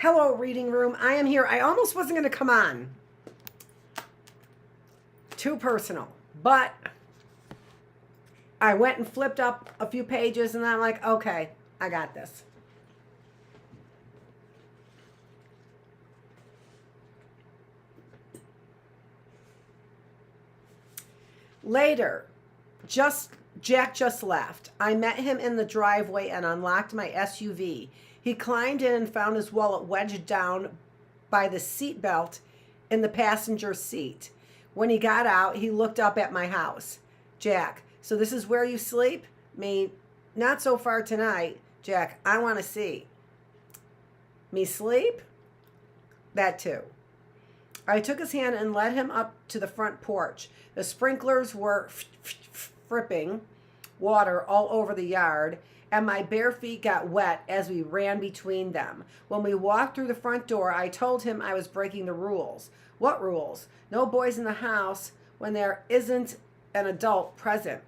Hello, reading room. I am here. I almost wasn't going to come on. Too personal. But I went and flipped up a few pages and I'm like, okay, I got this. Later, Jack just left. I met him in the driveway and unlocked my SUV. He climbed in and found his wallet wedged down by the seat belt in the passenger seat. When he got out, he looked up at my house. Jack, so this is where you sleep? Me, not so far tonight. Jack, I want to see. Me sleep? That too. I took his hand and led him up to the front porch. The sprinklers were dripping water all over the yard, and my bare feet got wet as we ran between them. When we walked through the front door, I told him I was breaking the rules. What rules? No boys in the house when there isn't an adult present.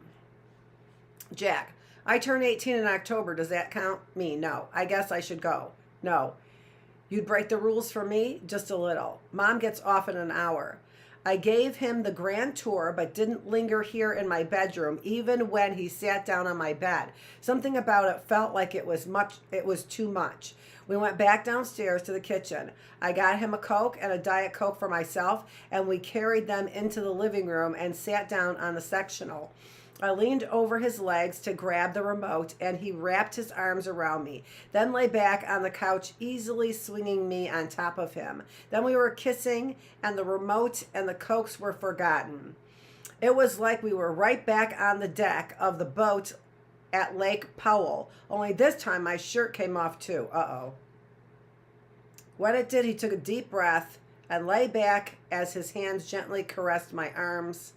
Jack, I turned 18 in October. Does that count? Me, no. I guess I should go. No. You'd break the rules for me? Just a little. Mom gets off in an hour. I gave him the grand tour, but didn't linger here in my bedroom, even when he sat down on my bed. Something about it felt like it was too much. We went back downstairs to the kitchen. I got him a Coke and a Diet Coke for myself, and we carried them into the living room and sat down on the sectional. I leaned over his legs to grab the remote, and he wrapped his arms around me, then lay back on the couch, easily swinging me on top of him. Then we were kissing, and the remote and the Cokes were forgotten. It was like we were right back on the deck of the boat at Lake Powell, only this time my shirt came off too. Uh-oh. When it did, he took a deep breath and lay back as his hands gently caressed my arms.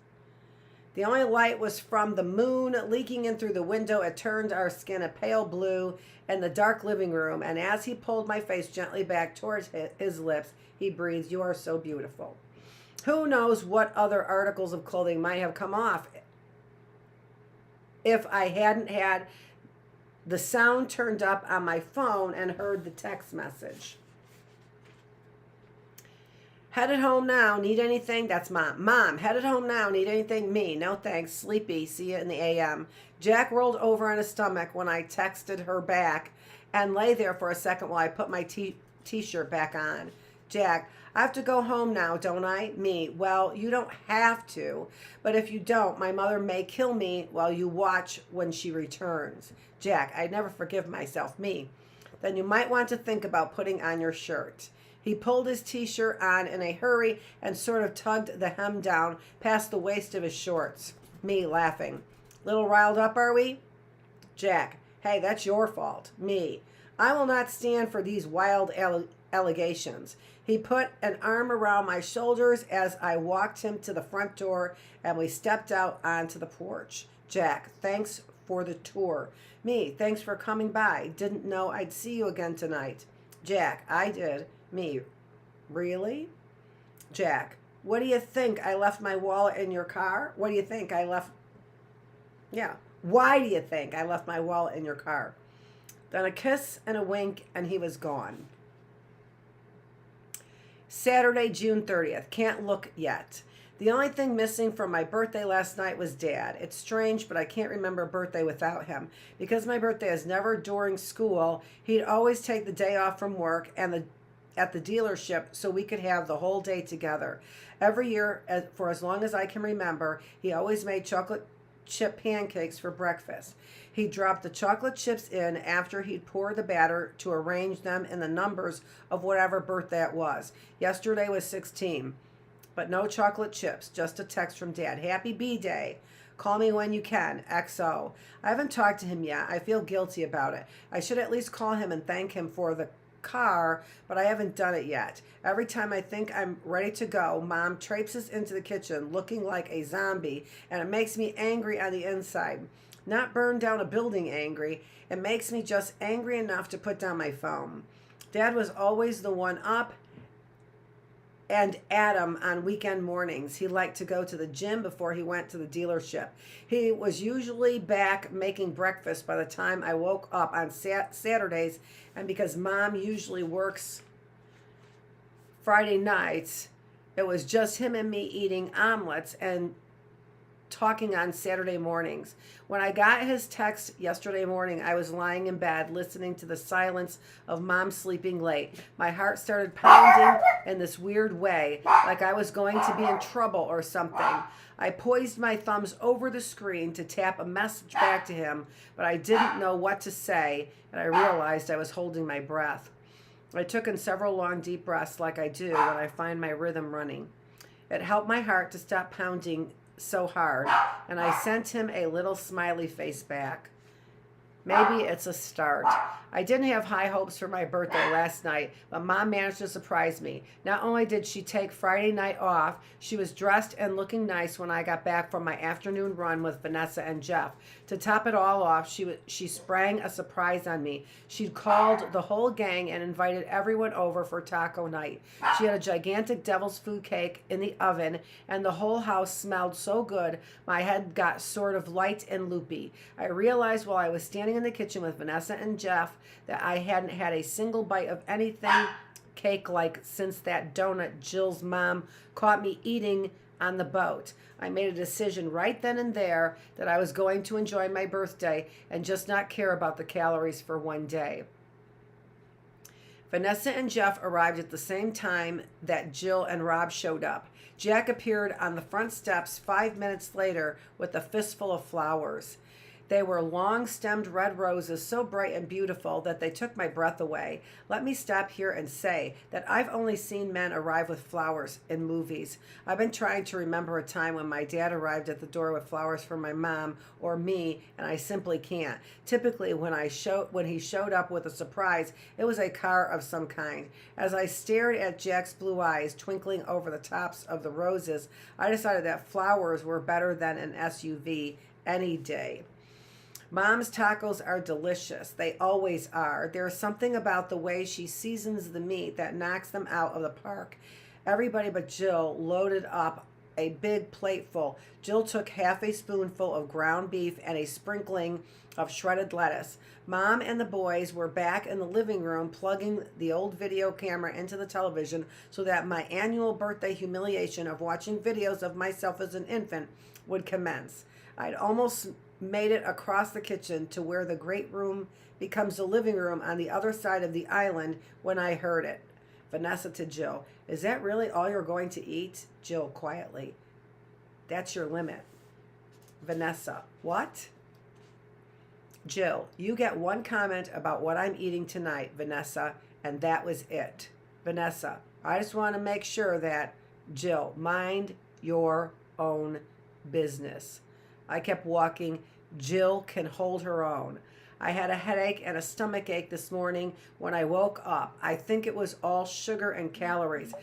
The only light was from the moon leaking in through the window. It turned our skin a pale blue in the dark living room, and as he pulled my face gently back towards his lips, he breathed, "You are so beautiful." Who knows what other articles of clothing might have come off if I hadn't had the sound turned up on my phone and heard the text message. Headed home now. Need anything? That's Mom. Mom, headed home now. Need anything? Me. No thanks. Sleepy. See you in the AM. Jack rolled over on his stomach when I texted her back and lay there for a second while I put my t-shirt back on. Jack, I have to go home now, don't I? Me. Well, you don't have to, but if you don't, my mother may kill me while you watch when she returns. Jack, I'd never forgive myself. Me. Then you might want to think about putting on your shirt. He pulled his t-shirt on in a hurry and sort of tugged the hem down past the waist of his shorts. Me, laughing. Little riled up, are we? Jack, hey, that's your fault. Me, I will not stand for these wild allegations. He put an arm around my shoulders as I walked him to the front door, and we stepped out onto the porch. Jack, thanks for the tour. Me, thanks for coming by. Didn't know I'd see you again tonight. Jack, I did. Me, really? Jack, what do you think? I left my wallet in your car? What do you think? Why do you think I left my wallet in your car? Then a kiss and a wink, and he was gone. Saturday, June 30th. Can't look yet. The only thing missing from my birthday last night was Dad. It's strange, but I can't remember a birthday without him. Because my birthday is never during school, he'd always take the day off from work and at the dealership so we could have the whole day together. Every year, for as long as I can remember, he always made chocolate chip pancakes for breakfast. He'd drop the chocolate chips in after he'd pour the batter to arrange them in the numbers of whatever birthday it was. Yesterday was 16, but no chocolate chips, just a text from Dad. Happy B-Day. Call me when you can. XO. I haven't talked to him yet. I feel guilty about it. I should at least call him and thank him for the car, but I haven't done it yet. Every time I think I'm ready to go, Mom traipses into the kitchen looking like a zombie, and it makes me angry on the inside. Not burn down a building angry. It makes me just angry enough to put down my phone. Dad was always the one up and Adam on weekend mornings. He liked to go to the gym before he went to the dealership. He was usually back making breakfast by the time I woke up on Saturdays, and because Mom usually works Friday nights, it was just him and me eating omelets and talking on Saturday mornings. When I got his text yesterday morning, I was lying in bed listening to the silence of Mom sleeping late. My heart started pounding in this weird way, like I was going to be in trouble or something. I poised my thumbs over the screen to tap a message back to him, but I didn't know what to say, and I realized I was holding my breath. I took in several long, deep breaths like I do when I find my rhythm running. It helped my heart to stop pounding so hard, and I sent him a little smiley face back. Maybe it's a start. I didn't have high hopes for my birthday last night, but Mom managed to surprise me. Not only did she take Friday night off, she was dressed and looking nice when I got back from my afternoon run with Vanessa and Jeff. To top it all off, she sprang a surprise on me. She'd called the whole gang and invited everyone over for taco night. She had a gigantic devil's food cake in the oven, and the whole house smelled so good, my head got sort of light and loopy. I realized while I was standing in the kitchen with Vanessa and Jeff that I hadn't had a single bite of anything cake-like since that donut Jill's mom caught me eating on the boat. I made a decision right then and there that I was going to enjoy my birthday and just not care about the calories for one day. Vanessa and Jeff arrived at the same time that Jill and Rob showed up. Jack appeared on the front steps 5 minutes later with a fistful of flowers. They were long-stemmed red roses, so bright and beautiful that they took my breath away. Let me stop here and say that I've only seen men arrive with flowers in movies. I've been trying to remember a time when my dad arrived at the door with flowers for my mom or me, and I simply can't. Typically, when he showed up with a surprise, it was a car of some kind. As I stared at Jack's blue eyes twinkling over the tops of the roses, I decided that flowers were better than an SUV any day. Mom's tacos are delicious. They always are. There's something about the way she seasons the meat that knocks them out of the park. Everybody but Jill loaded up a big plateful. Jill took half a spoonful of ground beef and a sprinkling of shredded lettuce. Mom and the boys were back in the living room plugging the old video camera into the television so that my annual birthday humiliation of watching videos of myself as an infant would commence. I'd almost made it across the kitchen to where the great room becomes the living room on the other side of the island when I heard it. Vanessa to Jill, is that really all you're going to eat? Jill quietly, that's your limit. Vanessa, what? Jill, you get one comment about what I'm eating tonight, Vanessa, and that was it. Vanessa, I just want to make sure that, Jill, mind your own business. I kept walking. Jill can hold her own. I had a headache and a stomach ache this morning when I woke up. I think it was all sugar and calories.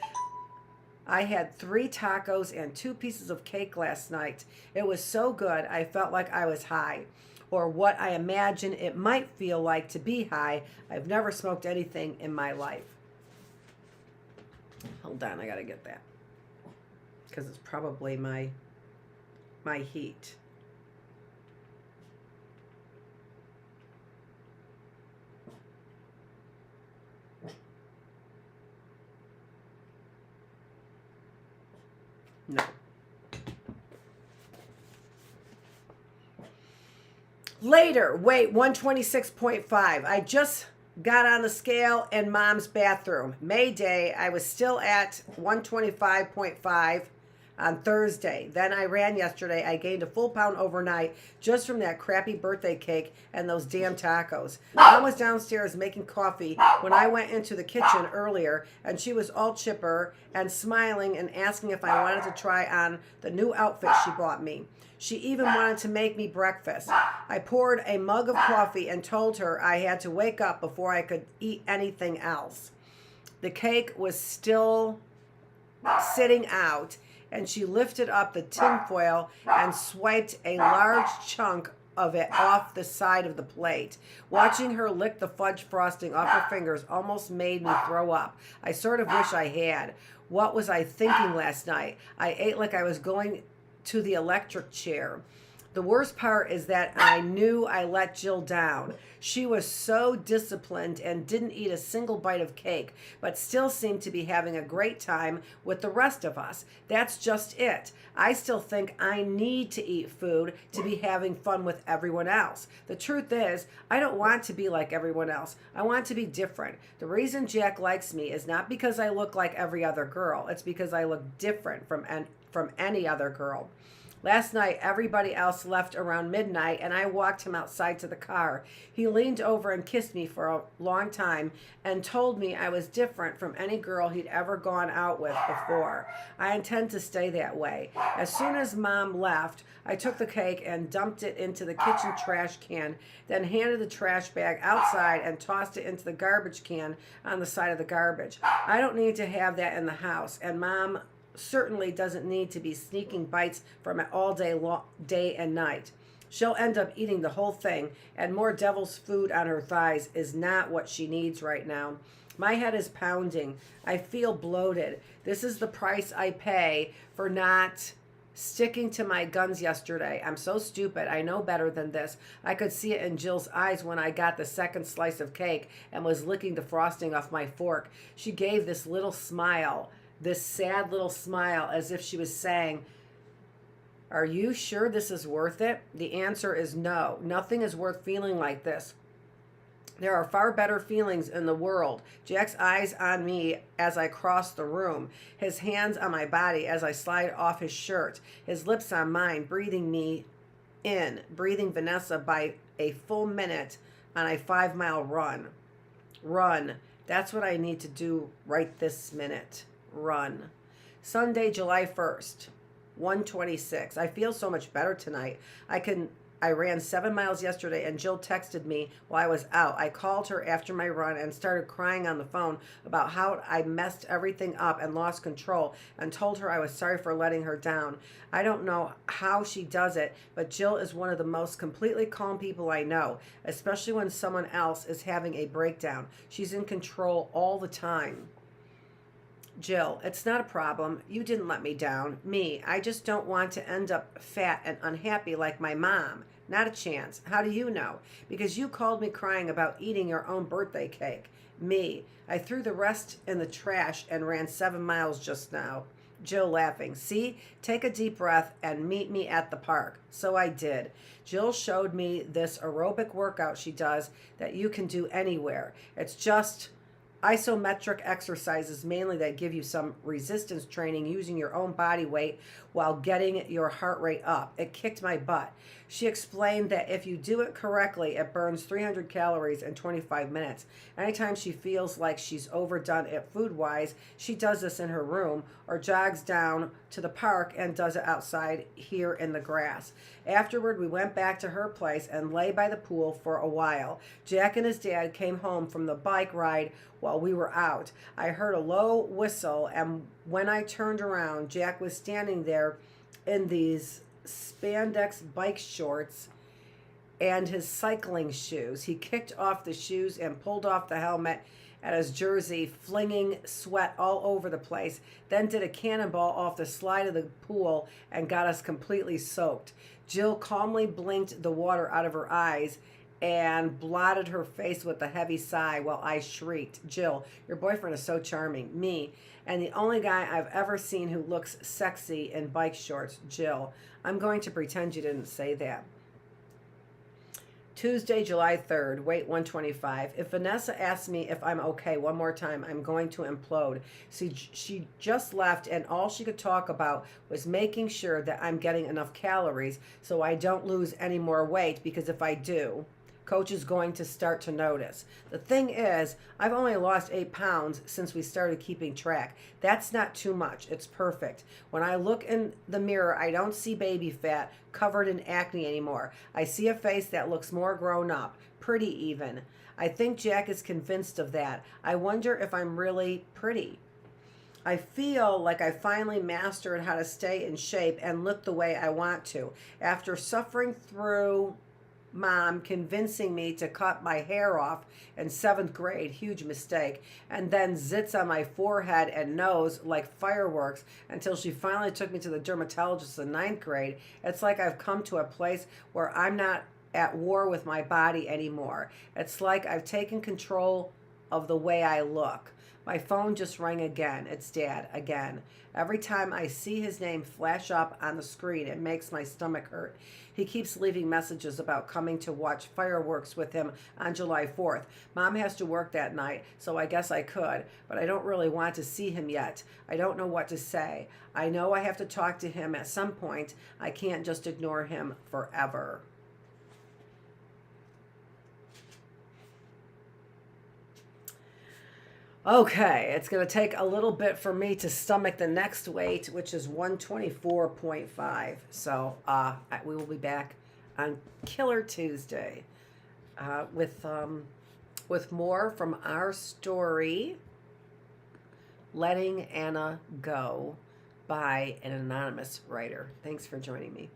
I had 3 tacos and 2 pieces of cake last night. It was so good I felt like I was high, or what I imagine it might feel like to be high. I've never smoked anything in my life. Hold on, I gotta get that because it's probably my heat. No. Later, weight 126.5. I just got on the scale in Mom's bathroom. May Day, I was still at 125.5 on Thursday. Then I ran yesterday. I gained a full pound overnight just from that crappy birthday cake and those damn tacos. Mom was downstairs making coffee when I went into the kitchen earlier, and she was all chipper and smiling and asking if I wanted to try on the new outfit she bought me. She even wanted to make me breakfast. I poured a mug of coffee and told her I had to wake up before I could eat anything else. The cake was still sitting out, and she lifted up the tinfoil and swiped a large chunk of it off the side of the plate. Watching her lick the fudge frosting off her fingers almost made me throw up. I sort of wish I had. What was I thinking last night? I ate like I was going to the electric chair. The worst part is that I knew I let Jill down. She was so disciplined and didn't eat a single bite of cake, but still seemed to be having a great time with the rest of us. That's just it. I still think I need to eat food to be having fun with everyone else. The truth is, I don't want to be like everyone else. I want to be different. The reason Jack likes me is not because I look like every other girl. It's because I look different from any other girl. Last night, everybody else left around midnight, and I walked him outside to the car. He leaned over and kissed me for a long time and told me I was different from any girl he'd ever gone out with before. I intend to stay that way. As soon as Mom left, I took the cake and dumped it into the kitchen trash can, then handed the trash bag outside and tossed it into the garbage can on the side of the garbage. I don't need to have that in the house, and Mom certainly doesn't need to be sneaking bites from it all day and night. She'll end up eating the whole thing, and more devil's food on her thighs is not what she needs right now. My head is pounding. I feel bloated. This is the price I pay for not sticking to my guns yesterday. I'm so stupid. I know better than this. I could see it in Jill's eyes when I got the second slice of cake and was licking the frosting off my fork. She gave this little smile, this sad little smile, as if she was saying, "Are you sure this is worth it?" The answer is no. Nothing is worth feeling like this. There are far better feelings in the world. Jack's eyes on me as I cross the room, his hands on my body as I slide off his shirt, his lips on mine, breathing me in, breathing Vanessa by a full minute on a 5-mile run. Run. That's what I need to do right this minute. Run. Sunday, July 1st, 1:26. I feel so much better tonight. I ran 7 miles yesterday, and Jill texted me while I was out. I called her after my run and started crying on the phone about how I messed everything up and lost control, and told her I was sorry for letting her down. I don't know how she does it, but Jill is one of the most completely calm people I know, especially when someone else is having a breakdown. She's in control all the time. Jill, it's not a problem. You didn't let me down. Me, I just don't want to end up fat and unhappy like my mom. Not a chance. How do you know? Because you called me crying about eating your own birthday cake. Me, I threw the rest in the trash and ran 7 miles just now. Jill laughing. See, take a deep breath and meet me at the park. So I did. Jill showed me this aerobic workout she does that you can do anywhere. It's just isometric exercises mainly that give you some resistance training using your own body weight while getting your heart rate up. It kicked my butt. She explained that if you do it correctly, it burns 300 calories in 25 minutes. Anytime she feels like she's overdone it food-wise, she does this in her room or jogs down to the park and does it outside here in the grass. Afterward, we went back to her place and lay by the pool for a while. Jack and his dad came home from the bike ride while we were out. I heard a low whistle, and when I turned around, Jack was standing there in these spandex bike shorts and his cycling shoes. He kicked off the shoes and pulled off the helmet and his jersey, flinging sweat all over the place, then did a cannonball off the slide of the pool and got us completely soaked. Jill calmly blinked the water out of her eyes and blotted her face with a heavy sigh while I shrieked, "Jill, your boyfriend is so charming." Me, and the only guy I've ever seen who looks sexy in bike shorts. Jill, I'm going to pretend you didn't say that. Tuesday, July 3rd, weight 125. If Vanessa asks me if I'm okay one more time, I'm going to implode. See, she just left, and all she could talk about was making sure that I'm getting enough calories so I don't lose any more weight, because if I do, Coach is going to start to notice. The thing is, I've only lost 8 pounds since we started keeping track. That's not too much. It's perfect. When I look in the mirror, I don't see baby fat covered in acne anymore. I see a face that looks more grown up, pretty even. I think Jack is convinced of that. I wonder if I'm really pretty. I feel like I finally mastered how to stay in shape and look the way I want to. After suffering through mom convincing me to cut my hair off in 7th grade, huge mistake, and then zits on my forehead and nose like fireworks until she finally took me to the dermatologist in 9th grade. It's like I've come to a place where I'm not at war with my body anymore. It's like I've taken control of the way I look. My phone just rang again. It's Dad again. Every time I see his name flash up on the screen, it makes my stomach hurt. He keeps leaving messages about coming to watch fireworks with him on July 4th. Mom has to work that night, so I guess I could, but I don't really want to see him yet. I don't know what to say. I know I have to talk to him at some point. I can't just ignore him forever. Okay, it's going to take a little bit for me to stomach the next weight, which is 124.5. So we will be back on Killer Tuesday with more from our story, Letting Anna Go, by an anonymous writer. Thanks for joining me.